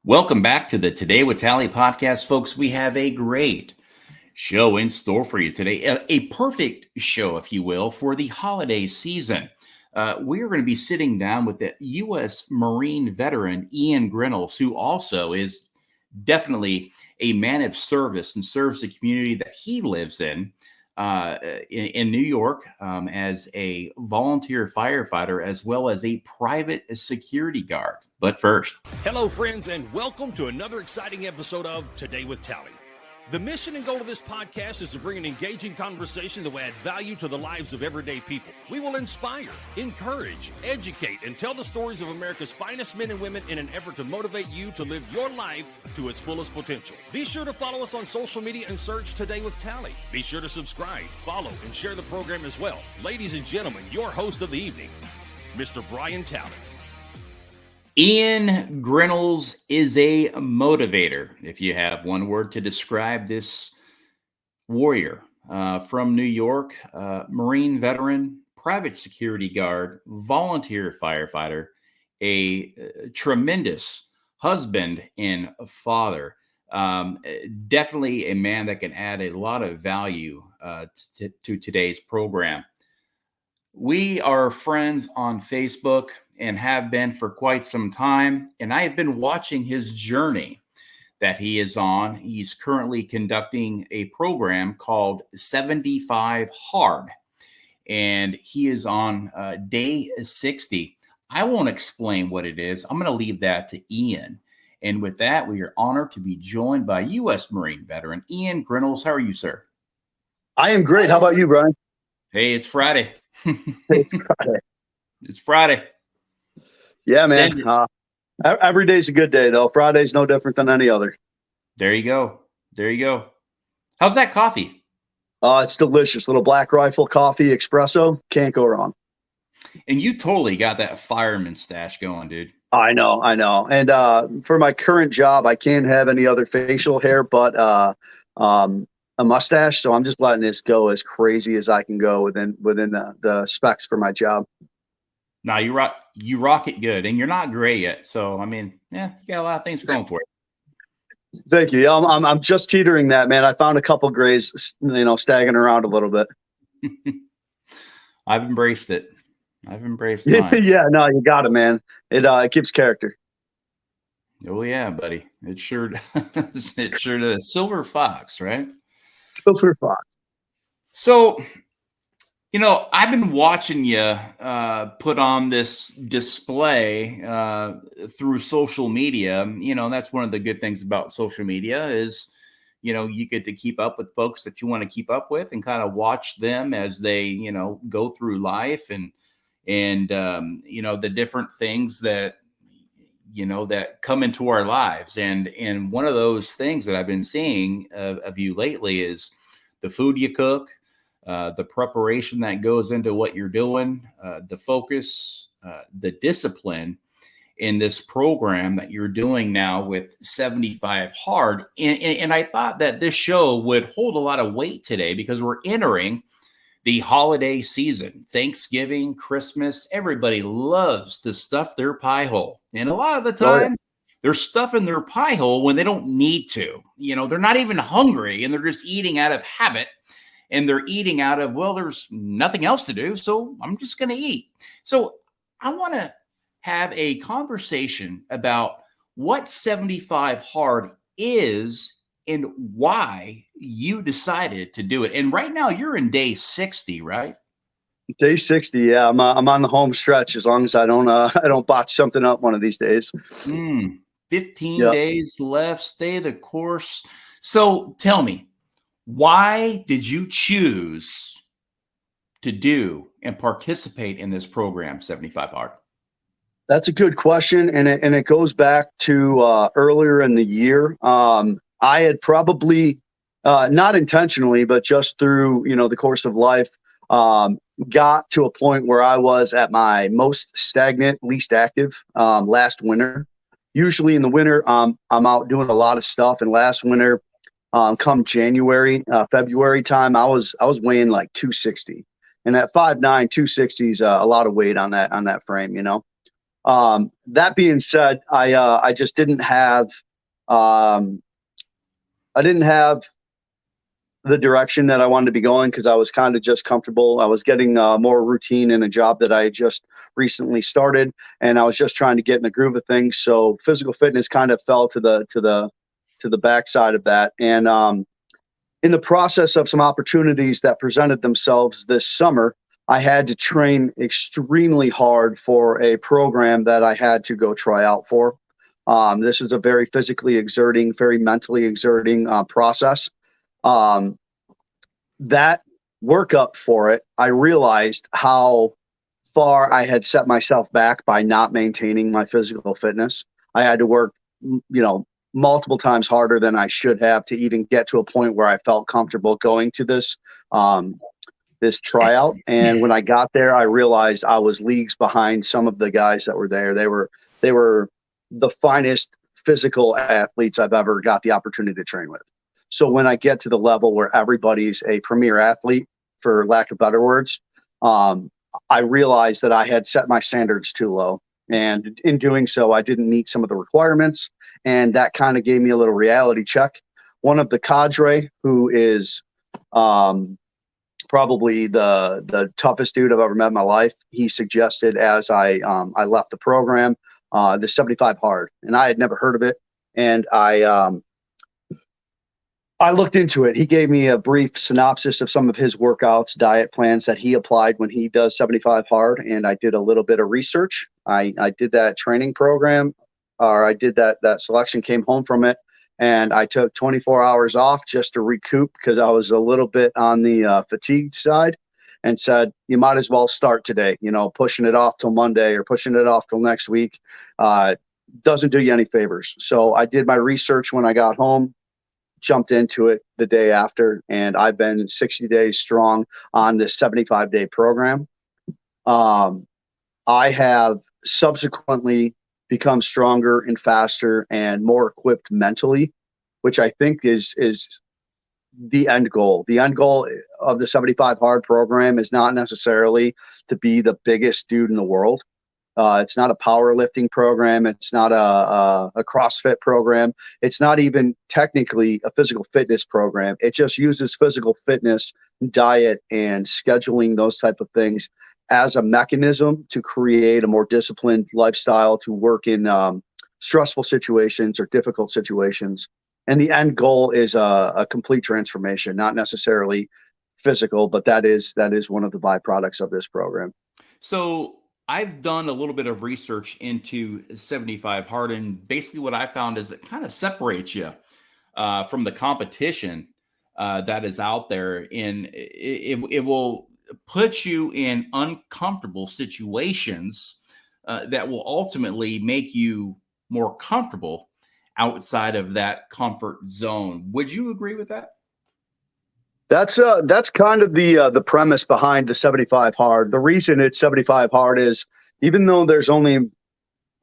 Welcome back to the Today with Tally podcast, folks. We have a great show in store for you today, a perfect show, if you will, for the holiday season. We are going to be sitting down with the U.S. Marine veteran, Ian Grinnals, who also is definitely a man of service and serves the community that he lives in New York as a volunteer firefighter, as well as a private security guard. But first, hello, friends, and welcome to another exciting episode of Today with Tally. The mission and goal of this podcast is to bring an engaging conversation that will add value to the lives of everyday people. We will inspire, encourage, educate, and tell the stories of America's finest men and women in an effort to motivate you to live your life to its fullest potential. Be sure to follow us on social media and search Today with Tally. Be sure to subscribe, follow, and share the program as well. Ladies and gentlemen, your host of the evening, Mr. Brian Tally. Ian Grinnals is a motivator. If you have one word to describe this warrior from New York, Marine veteran, private security guard, volunteer firefighter, a tremendous husband and father, definitely a man that can add a lot of value to today's program. We are friends on Facebook and have been for quite some time. And I have been watching his journey that he is on. He's currently conducting a program called 75 Hard, and he is on day 60. I won't explain what it is. I'm going to leave that to Ian. And with that, we are honored to be joined by U.S. Marine veteran Ian Grinnals. How are you, sir? I am great. How about you, Brian? Hey, it's Friday. It's Friday. It's Friday. Yeah, man. Every day's a good day, though. Friday's no different than any other. There you go. There you go. How's that coffee? It's delicious. Little Black Rifle coffee espresso. Can't go wrong. And you totally got that fireman stash going, dude. I know. And for my current job, I can't have any other facial hair but a mustache. So I'm just letting this go as crazy as I can go within the specs for my job. No, you rock it good, and you're not gray yet. So I mean, yeah, you got a lot of things going for you. Thank you. I'm just teetering that, man. I found a couple grays, staggering around a little bit. I've embraced it. I've embraced mine. Yeah, no, you got it, man. It gives character. Oh yeah, buddy. It sure does. It sure does. Silver fox, right? Silver fox. So, I've been watching you put on this display through social media. That's one of the good things about social media is, you get to keep up with folks that you want to keep up with and kind of watch them as they, go through life and the different things that, that come into our lives. And one of those things that I've been seeing of you lately is the food you cook. The preparation that goes into what you're doing, the focus, the discipline in this program that you're doing now with 75 Hard. And I thought that this show would hold a lot of weight today because we're entering the holiday season, Thanksgiving, Christmas. Everybody loves to stuff their pie hole. And a lot of the time, they're stuffing their pie hole when they don't need to. They're not even hungry and they're just eating out of habit. And they're eating out of, well, there's nothing else to do, so I'm just going to eat. So I want to have a conversation about what 75 Hard is and why you decided to do it. And right now you're in day 60, right? Day 60, yeah. I'm on the home stretch as long as I don't botch something up one of these days. 15 days left. Stay the course. So tell me, why did you choose to do and participate in this program, 75 Hard? That's a good question, and it goes back to earlier in the year. I had probably not intentionally, but just through the course of life, got to a point where I was at my most stagnant, least active last winter. Usually in the winter, I'm out doing a lot of stuff, and last winter. Come January, February time, I was weighing like 260, and at 5'9", 260 is a lot of weight on that frame, That being said, I just didn't have, I didn't have the direction that I wanted to be going because I was kind of just comfortable. I was getting more routine in a job that I had just recently started, and I was just trying to get in the groove of things. So physical fitness kind of fell to the backside of that. And in the process of some opportunities that presented themselves this summer, I had to train extremely hard for a program that I had to go try out for. This is a very physically exerting, very mentally exerting process. That workup for it, I realized how far I had set myself back by not maintaining my physical fitness. I had to work, multiple times harder than I should have to even get to a point where I felt comfortable going to this tryout. And when I got there, I realized I was leagues behind some of the guys that were there. They were the finest physical athletes I've ever got the opportunity to train with. So when I get to the level where everybody's a premier athlete, for lack of better words, I realized that I had set my standards too low. And in doing so, I didn't meet some of the requirements. And that kind of gave me a little reality check. One of the cadre, who is probably the toughest dude I've ever met in my life, he suggested as I left the program, the 75 hard. And I had never heard of it. And I looked into it. He gave me a brief synopsis of some of his workouts, diet plans that he applied when he does 75 hard. And I did a little bit of research. I did that training program, or I did that selection, came home from it. And I took 24 hours off just to recoup because I was a little bit on the fatigued side, and said, you might as well start today, pushing it off till Monday or pushing it off till next week doesn't do you any favors. So I did my research when I got home, jumped into it the day after, and I've been 60 days strong on this 75-day program. I have subsequently become stronger and faster and more equipped mentally, which I think is the end goal. The end goal of the 75 hard program is not necessarily to be the biggest dude in the world. It's not a powerlifting program. It's not a CrossFit program. It's not even technically a physical fitness program. It just uses physical fitness, diet, and scheduling, those type of things, as a mechanism to create a more disciplined lifestyle, to work in stressful situations or difficult situations. And the end goal is a complete transformation, not necessarily physical, but that is one of the byproducts of this program. So I've done a little bit of research into 75 hard, and basically what I found is it kind of separates you from the competition that is out there. And it will put you in uncomfortable situations that will ultimately make you more comfortable outside of that comfort zone. Would you agree with that? That's kind of the premise behind the 75 hard. The reason it's 75 hard is, even though there's only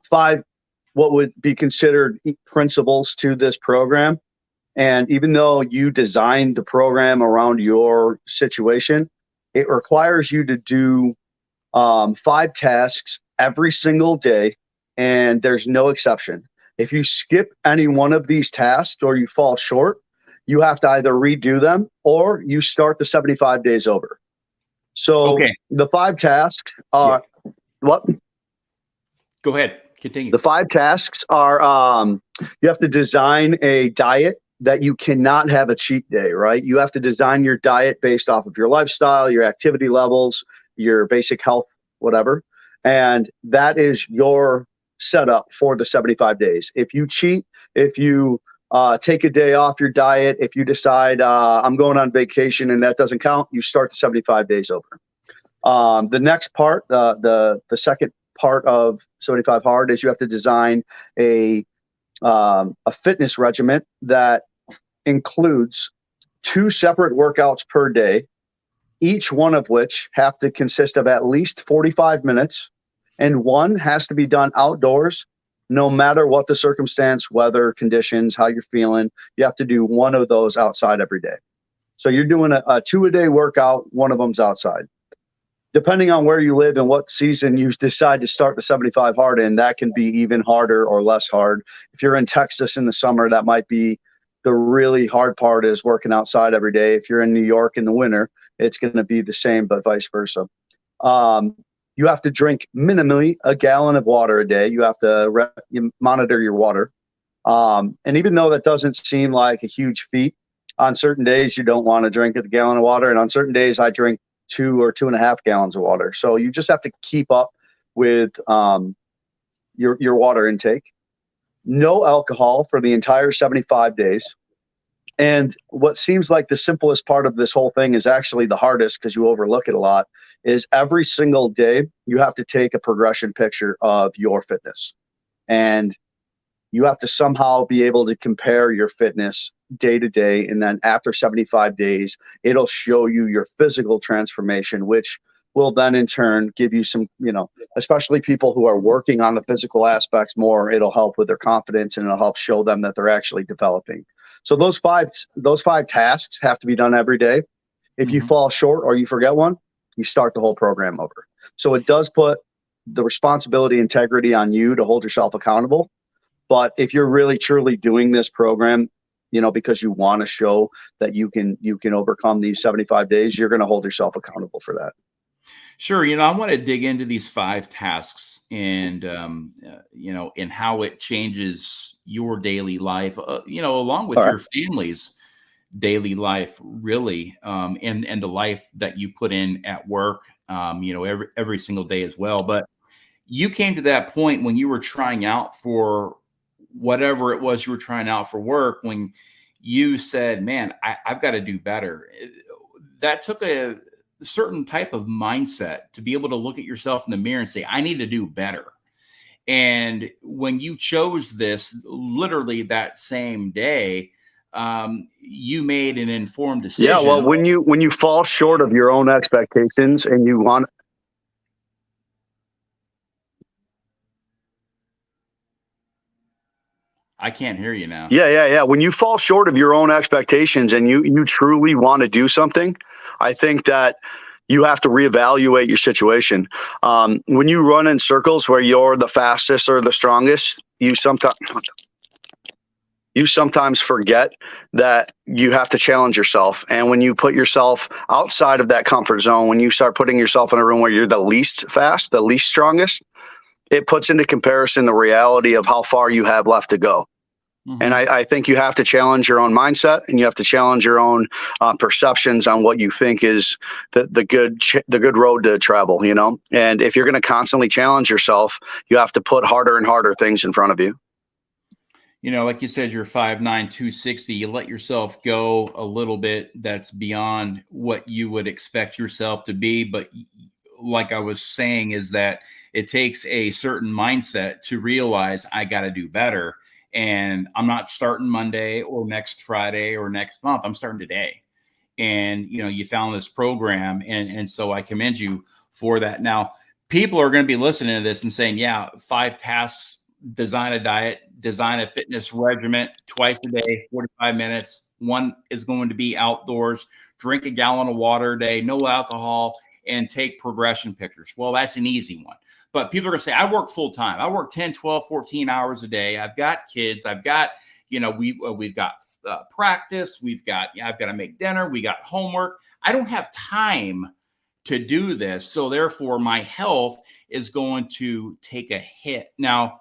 5 what would be considered principles to this program, and even though you designed the program around your situation, it requires you to do 5 tasks every single day, and there's no exception. If you skip any one of these tasks or you fall short, you have to either redo them or you start the 75 days over. So okay. The 5 tasks are what? Go ahead. Continue. The 5 tasks are you have to design a diet that you cannot have a cheat day, right? You have to design your diet based off of your lifestyle, your activity levels, your basic health, whatever. And that is your setup for the 75 days. If you cheat, if you take a day off your diet, if you decide I'm going on vacation and that doesn't count, you start the 75 days over. The next part, the second part of 75 hard, is you have to design a fitness regimen that includes 2 separate workouts per day, each one of which have to consist of at least 45 minutes, and one has to be done outdoors, no matter what the circumstance, weather, conditions, how you're feeling. You have to do one of those outside every day. So you're doing a 2-a-day workout, one of them's outside. depending on where you live and what season you decide to start the 75 hard in, that can be even harder or less hard. If you're in Texas in the summer, that might be the really hard part, is working outside every day. If you're in New York in the winter, it's going to be the same, but vice versa. You have to drink minimally a gallon of water a day. You have to monitor your water. And even though that doesn't seem like a huge feat, on certain days you don't want to drink a gallon of water. And on certain days I drink 2 or 2.5 gallons of water. So you just have to keep up with your water intake. No alcohol for the entire 75 days. And what seems like the simplest part of this whole thing is actually the hardest, because you overlook it a lot, is every single day you have to take a progression picture of your fitness. And you have to somehow be able to compare your fitness day to day. And then after 75 days, it'll show you your physical transformation, which will then in turn give you some, especially people who are working on the physical aspects more, it'll help with their confidence and it'll help show them that they're actually developing. So those five tasks have to be done every day. If you fall short or you forget one, you start the whole program over. So it does put the responsibility, integrity on you to hold yourself accountable. But if you're really truly doing this program, because you want to show that you can overcome these 75 days, you're going to hold yourself accountable for that. Sure. I want to dig into these 5 tasks and, and how it changes your daily life, along with your family's daily life, really, and the life that you put in at work, every single day as well. But you came to that point when you were trying out for whatever it was you were trying out for work, when you said, man, I've got to do better. That took a certain type of mindset to be able to look at yourself in the mirror and say, I need to do better. And when you chose this, literally that same day, you made an informed decision. Yeah, well, when you fall short of your own expectations and you want, I can't hear you now. Yeah. When you fall short of your own expectations and you truly want to do something, I think that you have to reevaluate your situation. When you run in circles where you're the fastest or the strongest, you sometimes forget that you have to challenge yourself. And when you put yourself outside of that comfort zone, when you start putting yourself in a room where you're the least fast, the least strongest, it puts into comparison the reality of how far you have left to go. And I think you have to challenge your own mindset, and you have to challenge your own perceptions on what you think is the good road to travel, And if you're going to constantly challenge yourself, you have to put harder and harder things in front of you. Like you said, you're 5'9", 260. You let yourself go a little bit. That's beyond what you would expect yourself to be. But like I was saying, is that it takes a certain mindset to realize I got to do better. And I'm not starting Monday or next Friday or next month. I'm starting today. And, you found this program. And so I commend you for that. Now, people are going to be listening to this and saying, yeah, 5 tasks, design a diet, design a fitness regimen twice a day, 45 minutes. One is going to be outdoors, drink a gallon of water a day, no alcohol, and take progression pictures. Well, that's an easy one. But people are going to say, I work full time. I work 10, 12, 14 hours a day. I've got kids. I've got, we've got practice. I've got to make dinner. We got homework. I don't have time to do this. So therefore my health is going to take a hit. Now,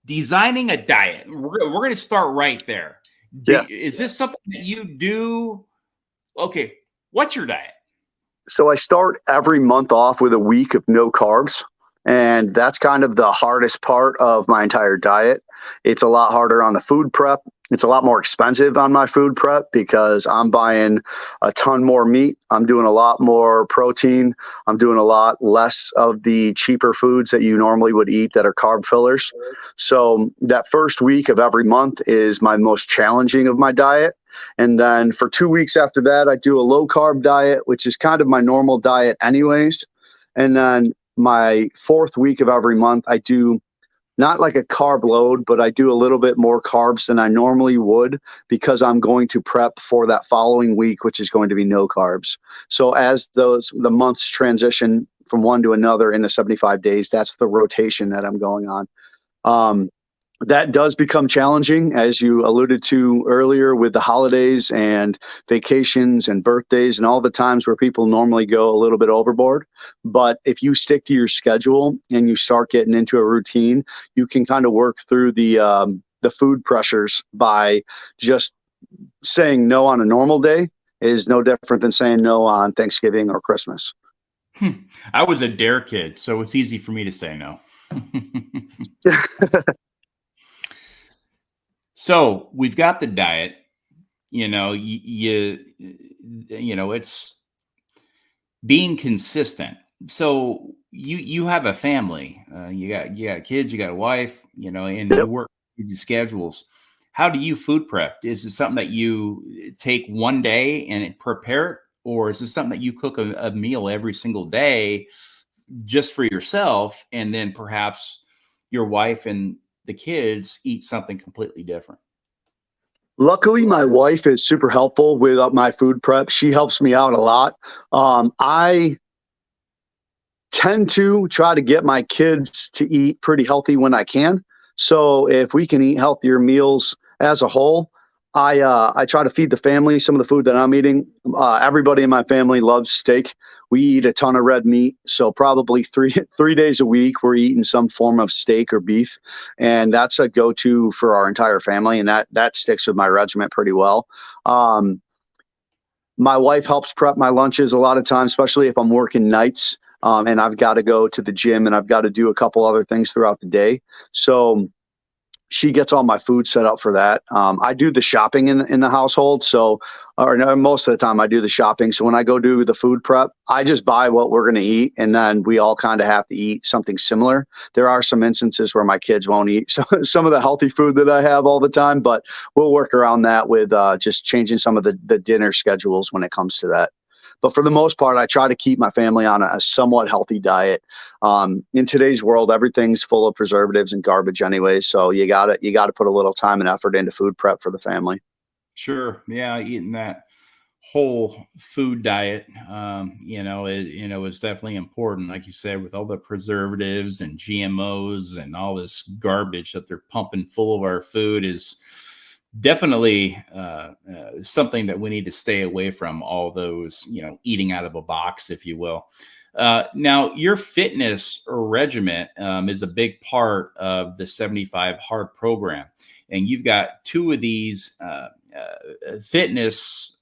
designing a diet, we're going to start right there. Is this something that you do? Okay. What's your diet? So I start every month off with a week of no carbs. And that's kind of the hardest part of my entire diet. It's a lot harder on the food prep. It's a lot more expensive on my food prep because I'm buying a ton more meat. I'm doing a lot more protein. I'm doing a lot less of the cheaper foods that you normally would eat that are carb fillers. So that first week of every month is my most challenging of my diet. And then for 2 weeks after that, I do a low carb diet, which is kind of my normal diet anyways. And then my 4th week of every month, I do not like a carb load, but I do a little bit more carbs than I normally would because I'm going to prep for that following week, which is going to be no carbs. So as the months transition from one to another in the 75 days. That's the rotation that I'm going on. That does become challenging, as you alluded to earlier, with the holidays and vacations and birthdays and all the times where people normally go a little bit overboard. But if you stick to your schedule and you start getting into a routine, you can kind of work through the food pressures by just saying no on a normal day is no different than saying no on Thanksgiving or Christmas. I was a dare kid, so it's easy for me to say no. So we've got the diet, it's being consistent. So you have a family, you got kids, you got a wife, and you work these schedules. How do you food prep? Is it something that you take one day and prepare it, or is it something that you cook a meal every single day just for yourself, and then perhaps your wife and the kids eat something completely different? Luckily, my wife is super helpful with my food prep. She helps me out a lot. I tend to try to get my kids to eat pretty healthy when I can. So if we can eat healthier meals as a whole, I try to feed the family some of the food that I'm eating. Everybody in my family loves steak. We eat a ton of red meat, so probably three days a week we're eating some form of steak or beef, and that's a go-to for our entire family, and that sticks with my regiment pretty well. My wife helps prep my lunches a lot of times, especially if I'm working nights, and I've got to go to the gym and I've got to do a couple other things throughout the day. So she gets all my food set up for that. I do the shopping in the household. So, or no, most of the time I do the shopping. So when I go do the food prep, I just buy what we're going to eat. And then we all kind of have to eat something similar. There are some instances where my kids won't eat some of the healthy food that I have all the time, but we'll work around that with just changing some of the dinner schedules when it comes to that. But for the most part, I try to keep my family on a somewhat healthy diet. In today's world, everything's full of preservatives and garbage anyway. So you gotta put a little time and effort into food prep for the family. Sure. Yeah. Eating that whole food diet, is definitely important. Like you said, with all the preservatives and GMOs and all this garbage that they're pumping full of our food is definitely something that we need to stay away from, all those, eating out of a box, if you will. Now, your fitness regiment is a big part of the 75 Hard program. And you've got two of these fitness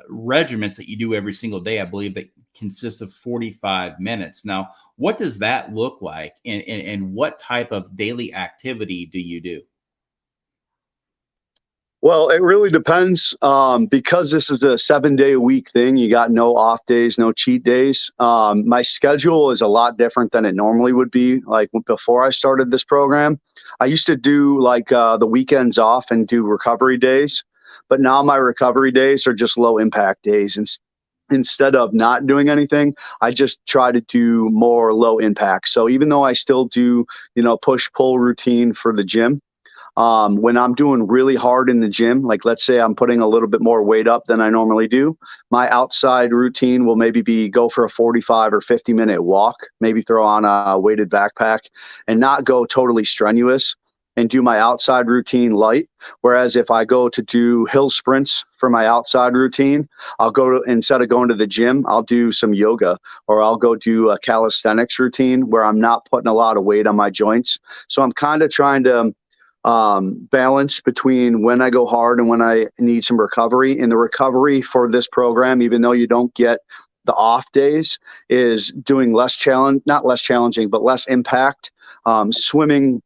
regiments that you do every single day, I believe, that consist of 45 minutes. Now, what does that look like? And what type of daily activity do you do? Well, it really depends. Because this is a 7 day a week thing, you got no off days, no cheat days. My schedule is a lot different than it normally would be. Like before I started this program, I used to do like the weekends off and do recovery days. But now my recovery days are just low impact days. And instead of not doing anything, I just try to do more low impact. So even though I still do, push pull routine for the gym, when I'm doing really hard in the gym, like let's say I'm putting a little bit more weight up than I normally do, my outside routine will maybe be go for a 45 or 50-minute walk, maybe throw on a weighted backpack and not go totally strenuous and do my outside routine light. Whereas if I go to do hill sprints for my outside routine, instead of going to the gym, I'll do some yoga, or I'll go do a calisthenics routine where I'm not putting a lot of weight on my joints. So I'm kind of trying to balance between when I go hard and when I need some recovery. And the recovery for this program, even though you don't get the off days, is doing not less challenging, but less impact. Swimming,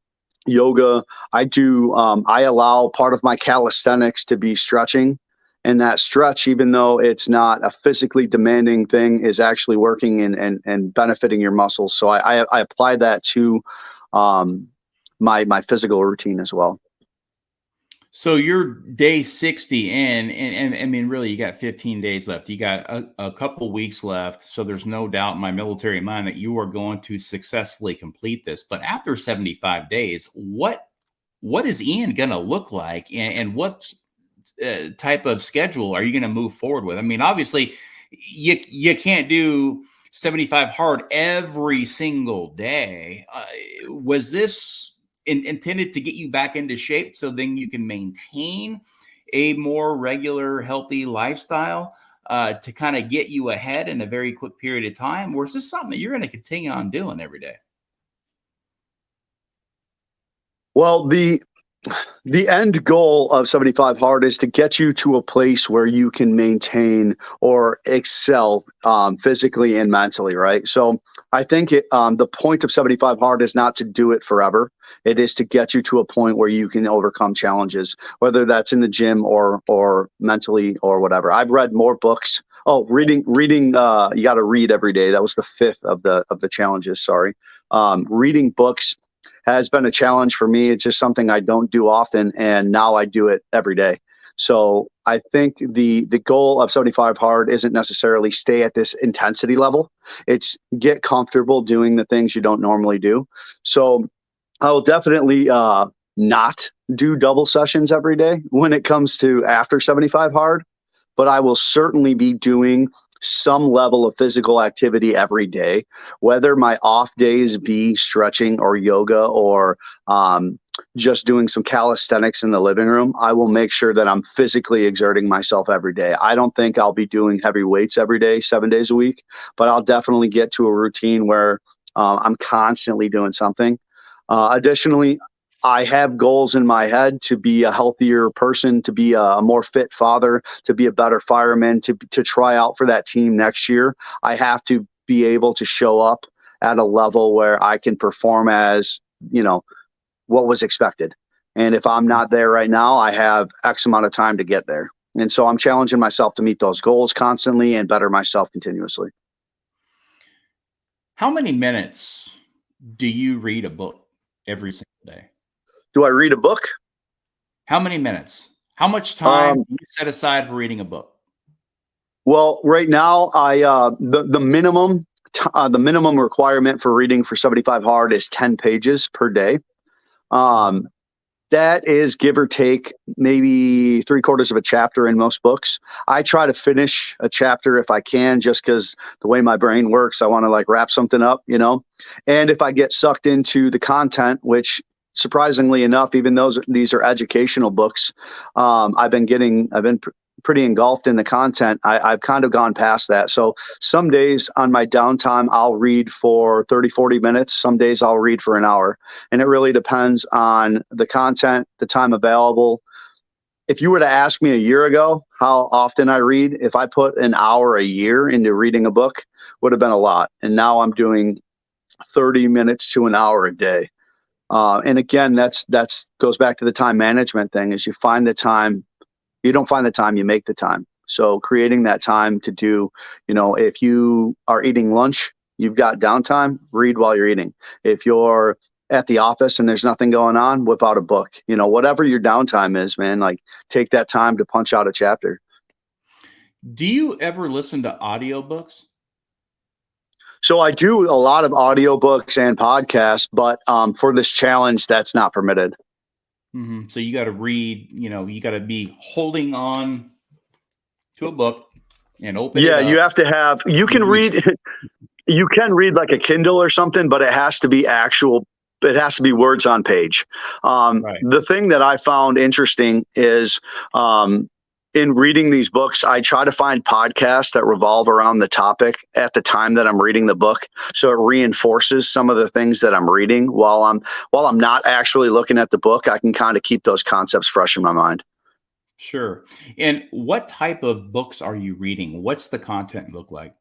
yoga. I allow part of my calisthenics to be stretching. And that stretch, even though it's not a physically demanding thing, is actually working and benefiting your muscles. So I apply that to my physical routine as well. So you're day 60 in, and I mean, really, you got 15 days left. You got a couple weeks left. So there's no doubt in my military mind that you are going to successfully complete this. But after 75 days, what is Ian going to look like, and what type of schedule are you going to move forward with? I mean, obviously, you can't do 75 hard every single day. Was this intended to get you back into shape so then you can maintain a more regular, healthy lifestyle to kind of get you ahead in a very quick period of time? Or is this something that you're going to continue on doing every day? Well, the end goal of 75 hard is to get you to a place where you can maintain or excel physically and mentally, right? So I think the point of 75 hard is not to do it forever. It is to get you to a point where you can overcome challenges, whether that's in the gym or mentally or whatever. I've read more books. Oh, reading. You got to read every day. That was the fifth of the challenges. Sorry, reading books has been a challenge for me. It's just something I don't do often, and now I do it every day. So I think the goal of 75 hard isn't necessarily stay at this intensity level. It's get comfortable doing the things you don't normally do. So I will definitely not do double sessions every day when it comes to after 75 hard, but I will certainly be doing some level of physical activity every day, whether my off days be stretching or yoga or just doing some calisthenics in the living room. I will make sure that I'm physically exerting myself every day. I don't think I'll be doing heavy weights every day, 7 days a week, but I'll definitely get to a routine where I'm constantly doing something. Additionally, I have goals in my head to be a healthier person, to be a more fit father, to be a better fireman, to try out for that team next year. I have to be able to show up at a level where I can perform as, what was expected. And if I'm not there right now, I have X amount of time to get there. And so I'm challenging myself to meet those goals constantly and better myself continuously. How many minutes do you read a book every single day? Do I read a book? How many minutes? How much time do you set aside for reading a book? Well, right now, the minimum requirement for reading for 75 hard is 10 pages per day. That is give or take maybe 3/4 of a chapter in most books. I try to finish a chapter if I can, just because the way my brain works, I want to wrap something up, And if I get sucked into the content, which surprisingly enough, even though these are educational books, I've been pretty engulfed in the content. I've kind of gone past that. So some days on my downtime, I'll read for 30, 40 minutes. Some days I'll read for an hour. And it really depends on the content, the time available. If you were to ask me a year ago how often I read, if I put an hour a year into reading a book, would have been a lot. And now I'm doing 30 minutes to an hour a day. And again, that's goes back to the time management thing. Is you find the time. You don't find the time, you make the time. So creating that time to do, if you are eating lunch, you've got downtime, read while you're eating. If you're at the office and there's nothing going on, whip out a book. Whatever your downtime is, man, take that time to punch out a chapter. Do you ever listen to audiobooks? So I do a lot of audiobooks and podcasts, but for this challenge, that's not permitted. Mm-hmm. So you got to read, you got to be holding on to a book and open it up. Yeah, you have to have, you can read like a Kindle or something, but it has to be words on page. Right. The thing that I found interesting is in reading these books, I try to find podcasts that revolve around the topic at the time that I'm reading the book. So it reinforces some of the things that I'm reading while I'm not actually looking at the book. I can kind of keep those concepts fresh in my mind. Sure. And what type of books are you reading? What's the content look like?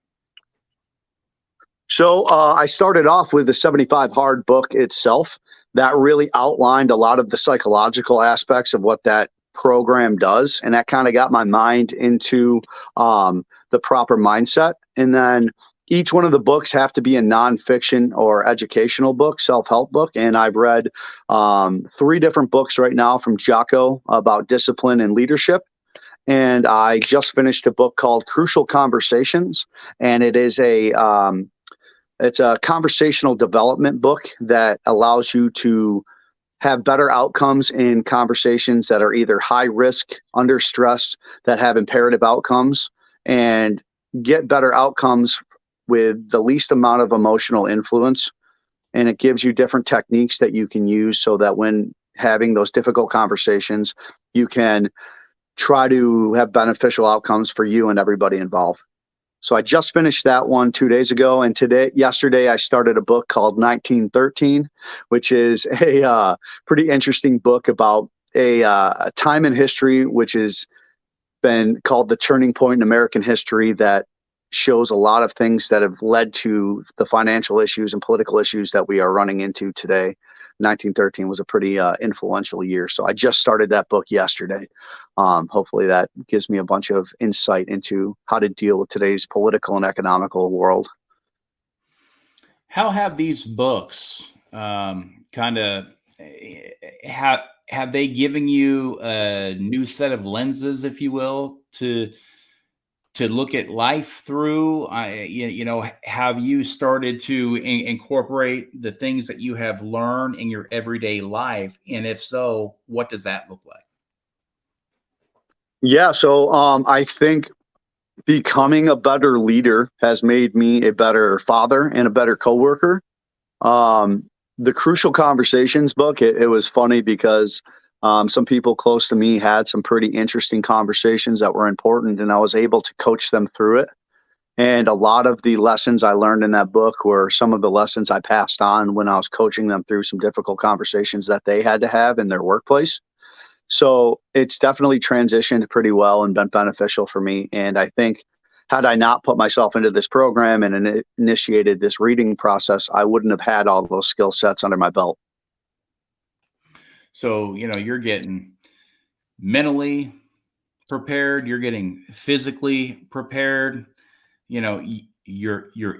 So I started off with the 75 hard book itself. That really outlined a lot of the psychological aspects of what that program does, and that kind of got my mind into the proper mindset. And then each one of the books have to be a nonfiction or educational book, self-help book, and I've read 3 different books right now from Jocko about discipline and leadership. And I just finished a book called Crucial Conversations, and it is it's a conversational development book that allows you to have better outcomes in conversations that are either high risk, under stress, that have imperative outcomes, and get better outcomes with the least amount of emotional influence. And it gives you different techniques that you can use so that when having those difficult conversations, you can try to have beneficial outcomes for you and everybody involved. So I just finished that one 2 days ago, and yesterday, I started a book called 1913, which is a pretty interesting book about a time in history which has been called the turning point in American history that shows a lot of things that have led to the financial issues and political issues that we are running into today. 1913 was a pretty influential year. So I just started that book yesterday. Hopefully that gives me a bunch of insight into how to deal with today's political and economical world. How have these books kind of have they given you a new set of lenses, if you will, to look at life through? Have you started to incorporate the things that you have learned in your everyday life? And if so, what does that look like? Yeah, so I think becoming a better leader has made me a better father and a better coworker. The Crucial Conversations book, it was funny because some people close to me had some pretty interesting conversations that were important, and I was able to coach them through it. And a lot of the lessons I learned in that book were some of the lessons I passed on when I was coaching them through some difficult conversations that they had to have in their workplace. So it's definitely transitioned pretty well and been beneficial for me. And I think had I not put myself into this program and initiated this reading process, I wouldn't have had all those skill sets under my belt. So, you're getting mentally prepared, you're getting physically prepared, you're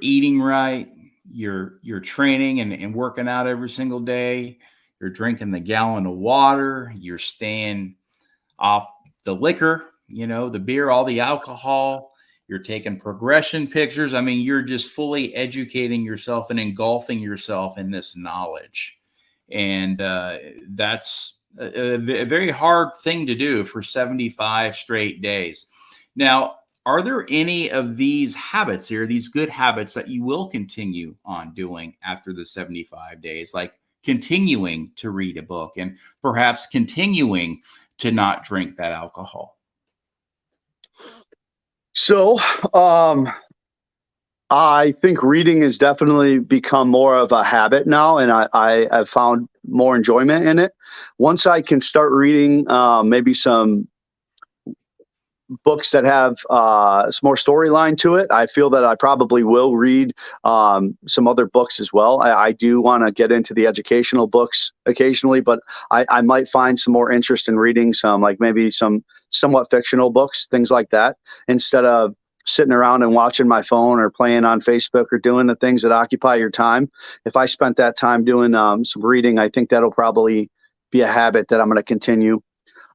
eating right, you're training and working out every single day, you're drinking the gallon of water, you're staying off the liquor, the beer, all the alcohol, you're taking progression pictures. I mean, you're just fully educating yourself and engulfing yourself in this knowledge. And that's a very hard thing to do for 75 straight days. Now, are there any of these habits here, these good habits that you will continue on doing after the 75 days, like continuing to read a book and perhaps continuing to not drink that alcohol? So I think reading has definitely become more of a habit now, and I have found more enjoyment in it. Once I can start reading maybe some books that have some more storyline to it, I feel that I probably will read some other books as well. I do want to get into the educational books occasionally, but I might find some more interest in reading some, like maybe some somewhat fictional books, things like that, instead of sitting around and watching my phone or playing on Facebook or doing the things that occupy your time. If I spent that time doing some reading, I think that'll probably be a habit that I'm going to continue.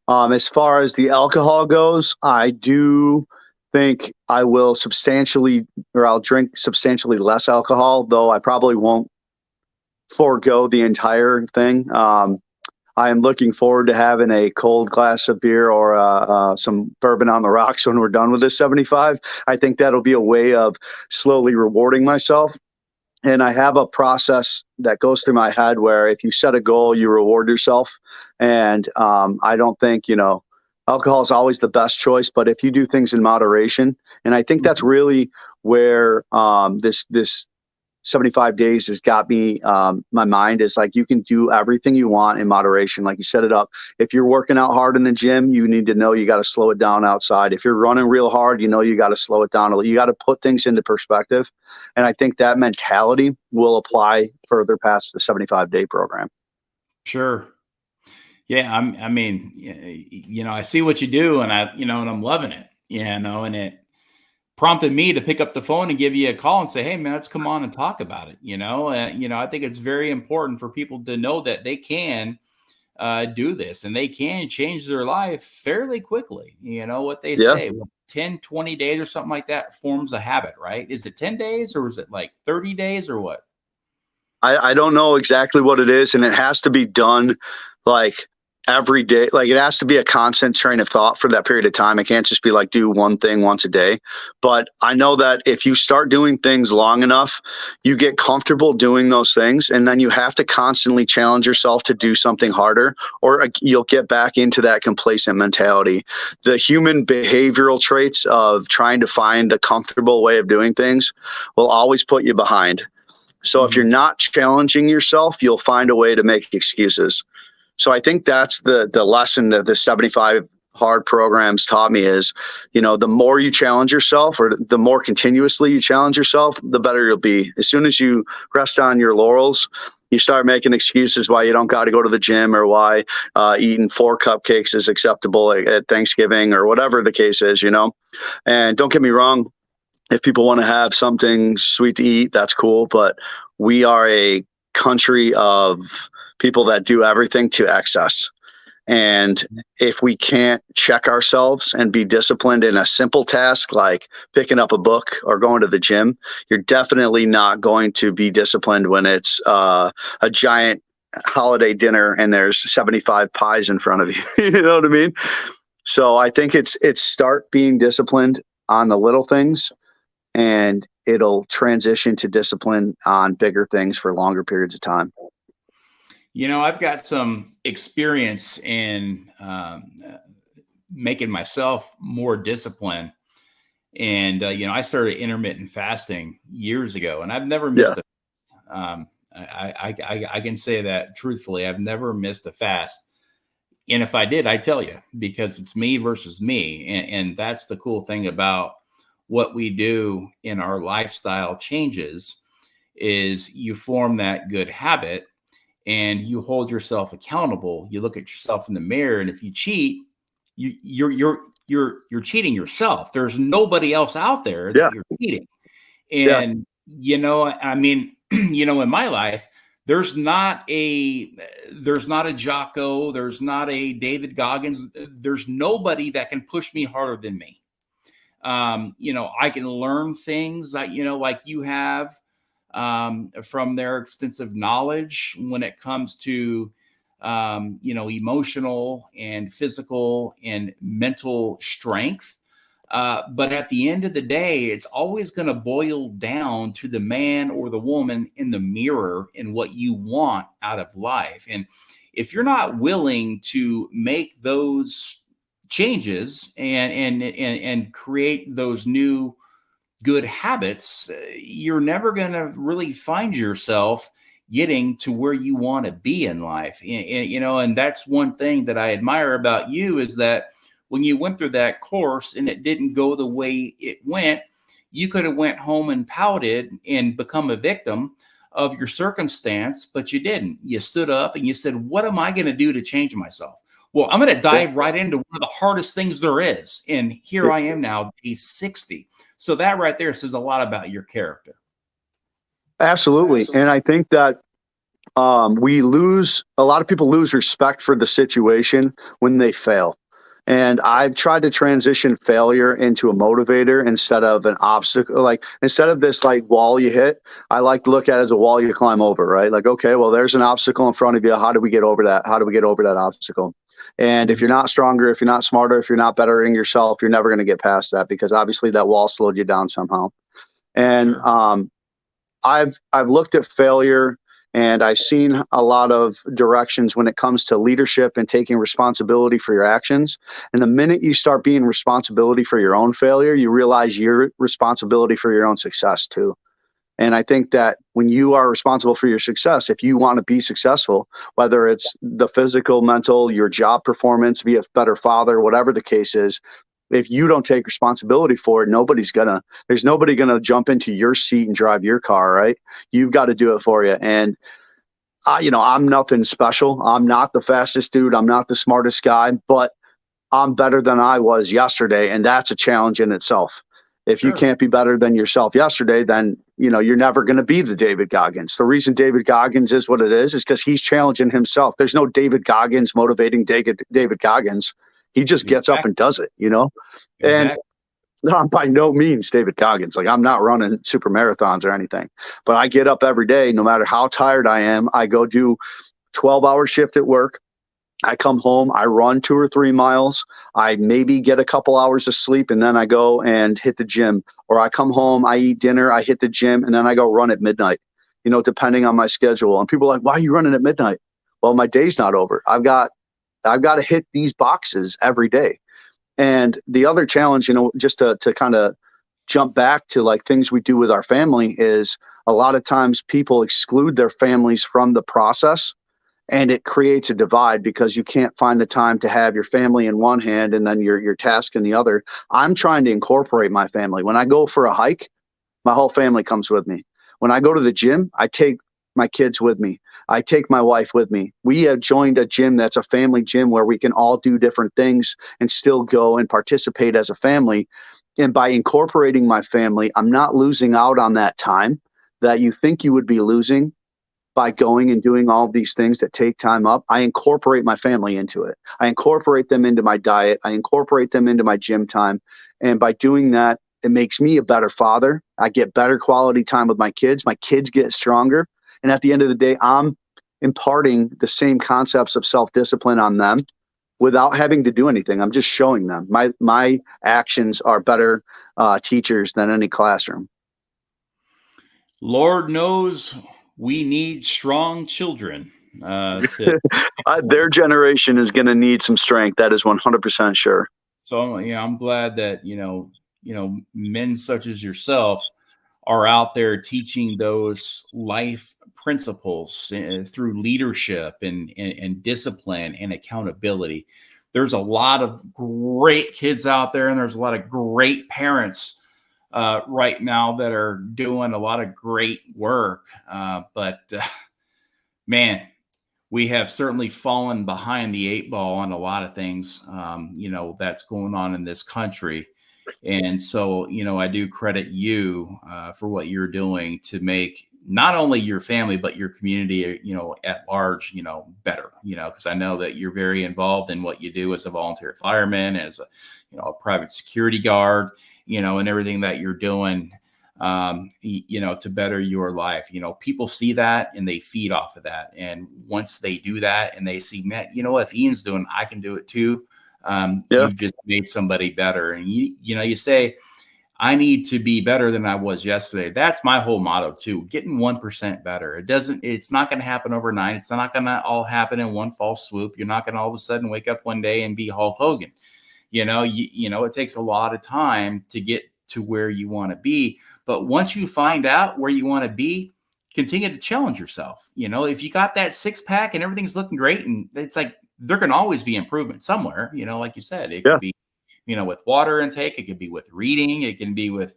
As far as the alcohol goes, I do think I'll drink substantially less alcohol, though I probably won't forego the entire thing. I am looking forward to having a cold glass of beer or some bourbon on the rocks when we're done with this 75. I think that'll be a way of slowly rewarding myself. And I have a process that goes through my head where if you set a goal, you reward yourself. And I don't think, alcohol is always the best choice, but if you do things in moderation, and I think that's really where this 75 days has got me, my mind is like, you can do everything you want in moderation. Like you set it up. If you're working out hard in the gym, you need to know you got to slow it down outside. If you're running real hard, you got to slow it down. You got to put things into perspective. And I think that mentality will apply further past the 75-day program. Sure. Yeah. I mean, I see what you do and and I'm loving it, and it prompted me to pick up the phone and give you a call and say, hey man, let's come on and talk about it. I think it's very important for people to know that they can do this and they can change their life fairly quickly. What they say, 10, 20 days or something like that forms a habit, right? Is it 10 days or is it like 30 days or what? I don't know exactly what it is. And it has to be done like every day. Like, it has to be a constant train of thought for that period of time. It can't just be like do one thing once a day. But I know that if you start doing things long enough, you get comfortable doing those things, and then you have to constantly challenge yourself to do something harder, or you'll get back into that complacent mentality. The human behavioral traits of trying to find the comfortable way of doing things will always put you behind. So if you're not challenging yourself, you'll find a way to make excuses. So I think that's the lesson that the 75 hard programs taught me is, the more you challenge yourself, or the more continuously you challenge yourself, the better you'll be. As soon as you rest on your laurels, you start making excuses why you don't got to go to the gym, or why eating 4 cupcakes is acceptable at Thanksgiving, or whatever the case is, And don't get me wrong, if people want to have something sweet to eat, that's cool. But we are a country of people that do everything to excess. And if we can't check ourselves and be disciplined in a simple task like picking up a book or going to the gym, you're definitely not going to be disciplined when it's a giant holiday dinner and there's 75 pies in front of you. You know what I mean? So I think it's start being disciplined on the little things, and it'll transition to discipline on bigger things for longer periods of time. I've got some experience in making myself more disciplined. And, I started intermittent fasting years ago, and I've never missed I can say that truthfully. I've never missed a fast. And if I did, I'd tell you, because it's me versus me. And that's the cool thing about what we do in our lifestyle changes is you form that good habit. And you hold yourself accountable. You look at yourself in the mirror, and if you cheat, you're cheating yourself. There's nobody else out there that you're cheating. And in my life, there's not a Jocko, there's not a David Goggins, there's nobody that can push me harder than me. I can learn things like you have. From their extensive knowledge when it comes to, emotional and physical and mental strength. But at the end of the day, it's always going to boil down to the man or the woman in the mirror and what you want out of life. And if you're not willing to make those changes and create those new good habits, you're never going to really find yourself getting to where you want to be in life. And that's one thing that I admire about you is that when you went through that course and it didn't go the way it went, you could have went home and pouted and become a victim of your circumstance, but you didn't. You stood up and you said, what am I going to do to change myself? Well, I'm going to dive right into one of the hardest things there is. And here I am now, day 60. So that right there says a lot about your character. Absolutely. And I think that a lot of people lose respect for the situation when they fail. And I've tried to transition failure into a motivator instead of an obstacle. Like, instead of this wall you hit, I like to look at it as a wall you climb over, right? Like, okay, well, there's an obstacle in front of you. How do we get over that? How do we get over that obstacle? And if you're not stronger, if you're not smarter, if you're not bettering yourself, you're never going to get past that, because obviously that wall slowed you down somehow. And I've looked at failure, and I've seen a lot of directions when it comes to leadership and taking responsibility for your actions. And the minute you start being responsibility for your own failure, you realize you're responsibility for your own success too. And I think that when you are responsible for your success, if you want to be successful, whether it's the physical, mental, your job performance, be a better father, whatever the case is, if you don't take responsibility for it, there's nobody gonna jump into your seat and drive your car, right? You've got to do it for you. And I'm nothing special. I'm not the fastest dude. I'm not the smartest guy, but I'm better than I was yesterday. And that's a challenge in itself. If you can't be better than yourself yesterday, then, you're never going to be the David Goggins. The reason David Goggins is what it is because he's challenging himself. There's no David Goggins motivating David Goggins. He just gets up and does it, Exactly. And I'm by no means David Goggins. Like, I'm not running super marathons or anything, but I get up every day, no matter how tired I am. I go do 12-hour shift at work. I come home, I run 2 or 3 miles. I maybe get a couple hours of sleep, and then I go and hit the gym. Or I come home, I eat dinner, I hit the gym, and then I go run at midnight, depending on my schedule. And people are like, why are you running at midnight? Well, my day's not over. I've got to hit these boxes every day. And the other challenge, just to kind of jump back to like things we do with our family, is a lot of times people exclude their families from the process, and it creates a divide because you can't find the time to have your family in one hand and then your task in the other. I'm trying to incorporate my family. When I go for a hike, my whole family comes with me. When I go to the gym, I take my kids with me. I take my wife with me. We have joined a gym that's a family gym where we can all do different things and still go and participate as a family. And by incorporating my family, I'm not losing out on that time that you think you would be losing by going and doing all of these things that take time up. I incorporate my family into it. I incorporate them into my diet. I incorporate them into my gym time. And by doing that, it makes me a better father. I get better quality time with my kids. My kids get stronger. And at the end of the day, I'm imparting the same concepts of self-discipline on them without having to do anything. I'm just showing them. My actions are better teachers than any classroom. Lord knows we need strong children. Their generation is going to need some strength. That is 100% sure. So I'm glad that men such as yourself are out there teaching those life principles through leadership and discipline and accountability. There's a lot of great kids out there, and there's a lot of great parents right now that are doing a lot of great work. But man, we have certainly fallen behind the 8 ball on a lot of things, that's going on in this country. And so, I do credit you for what you're doing to make not only your family, but your community, at large, better, because I know that you're very involved in what you do as a volunteer fireman, as a private security guard, and everything that you're doing, to better your life. People see that and they feed off of that. And once they do that and they see, man, if Ian's doing, I can do it too. You've just made somebody better. And you say, I need to be better than I was yesterday. That's my whole motto too. Getting 1% better. It's not going to happen overnight. It's not going to all happen in one false swoop. You're not going to all of a sudden wake up one day and be Hulk Hogan. It takes a lot of time to get to where you want to be. But once you find out where you want to be, continue to challenge yourself. If you got that 6-pack and everything's looking great, and it's like, there can always be improvement somewhere, like you said, it could be, with water intake, it could be with reading, it can be with,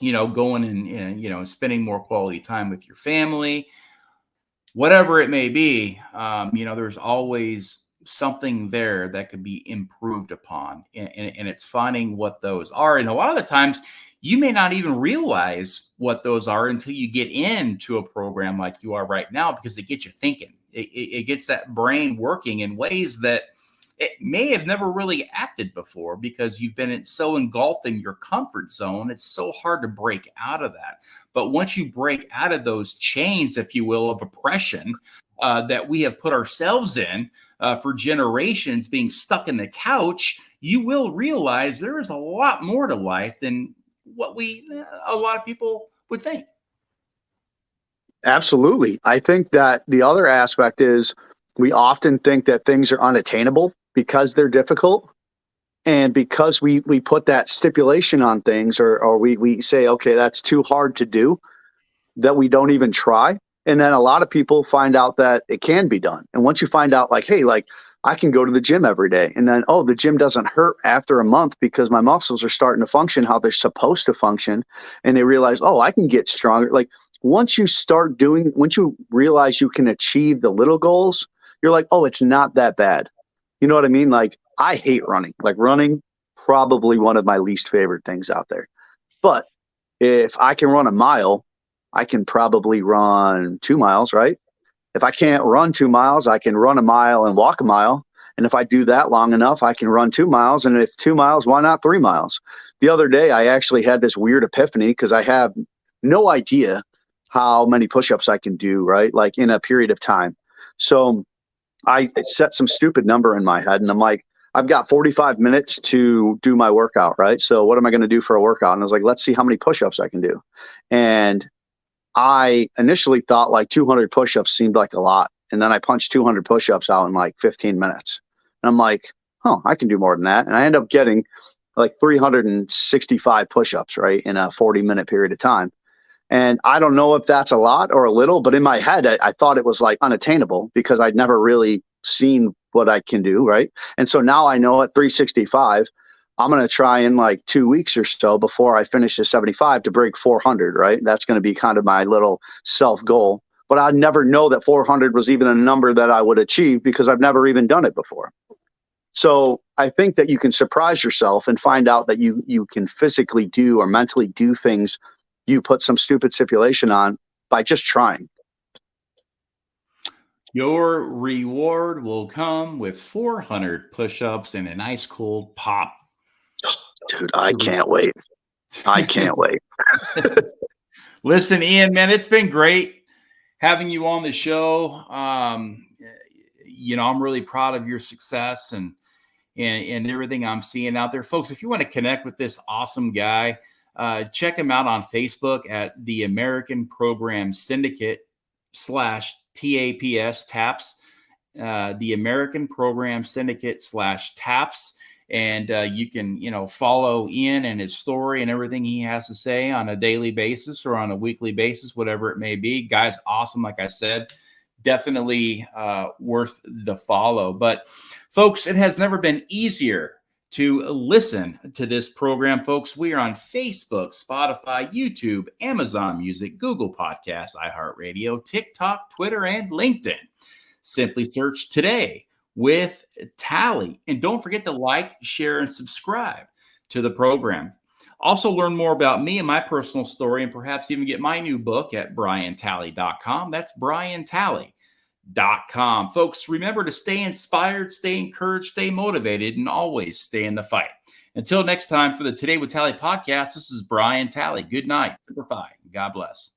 going and spending more quality time with your family, whatever it may be. There's always something there that could be improved upon, and it's finding what those are. And a lot of the times you may not even realize what those are until you get into a program like you are right now, because it gets you thinking. It gets that brain working in ways that it may have never really acted before, because you've been so engulfed in your comfort zone. It's so hard to break out of that. But once you break out of those chains, if you will, of oppression that we have put ourselves in for generations, being stuck in the couch, you will realize there is a lot more to life than what a lot of people would think. Absolutely. I think that the other aspect is we often think that things are unattainable because they're difficult. And because we put that stipulation on things, or we say, okay, that's too hard to do, that we don't even try. And then a lot of people find out that it can be done. And once you find out, like, hey, like, I can go to the gym every day. And then, the gym doesn't hurt after a month because my muscles are starting to function how they're supposed to function. And they realize, I can get stronger. Like, once you realize you can achieve the little goals, you're like, it's not that bad. You know what I mean? Like, I hate running. Like, running, probably one of my least favorite things out there. But if I can run a mile, I can probably run 2 miles, right? If I can't run 2 miles, I can run a mile and walk a mile. And if I do that long enough, I can run 2 miles. And if 2 miles, why not 3 miles? The other day, I actually had this weird epiphany because I have no idea how many push-ups I can do, right? Like, in a period of time. So I set some stupid number in my head, and I'm like, I've got 45 minutes to do my workout, right? So what am I going to do for a workout? And I was like, let's see how many push-ups I can do. And I initially thought like 200 push-ups seemed like a lot. And then I punched 200 push-ups out in like 15 minutes. And I'm like, oh, I can do more than that. And I end up getting like 365 push-ups, right, in a 40-minute period of time. And I don't know if that's a lot or a little, but in my head, I thought it was like unattainable because I'd never really seen what I can do, right? And so now I know at 365, I'm going to try in like 2 weeks or so before I finish the 75 to break 400, right? That's going to be kind of my little self goal. But I'd never know that 400 was even a number that I would achieve because I've never even done it before. So I think that you can surprise yourself and find out that you can physically do or mentally do things you put some stupid stipulation on by just trying. Your reward will come with 400 push-ups and an ice cold pop. Dude, I can't wait. I can't wait. Listen, Ian, man, it's been great having you on the show. I'm really proud of your success and everything I'm seeing out there. Folks, if you want to connect with this awesome guy, check him out on Facebook at the American Program Syndicate /TAPS TAPS, the American Program Syndicate /TAPS. And you can, follow Ian and his story and everything he has to say on a daily basis or on a weekly basis, whatever it may be. Guy's awesome. Like I said, definitely worth the follow. But folks, it has never been easier to listen to this program, folks. We are on Facebook, Spotify, YouTube, Amazon Music, Google Podcasts, iHeartRadio, TikTok, Twitter, and LinkedIn. Simply search Today with Tally. And don't forget to like, share, and subscribe to the program. Also learn more about me and my personal story, and perhaps even get my new book at briantally.com. That's briantally.com. Folks, remember to stay inspired, stay encouraged, stay motivated, and always stay in the fight. Until next time, for the Today with Tally podcast, this is Brian Tally. Good night. Simplify. God bless.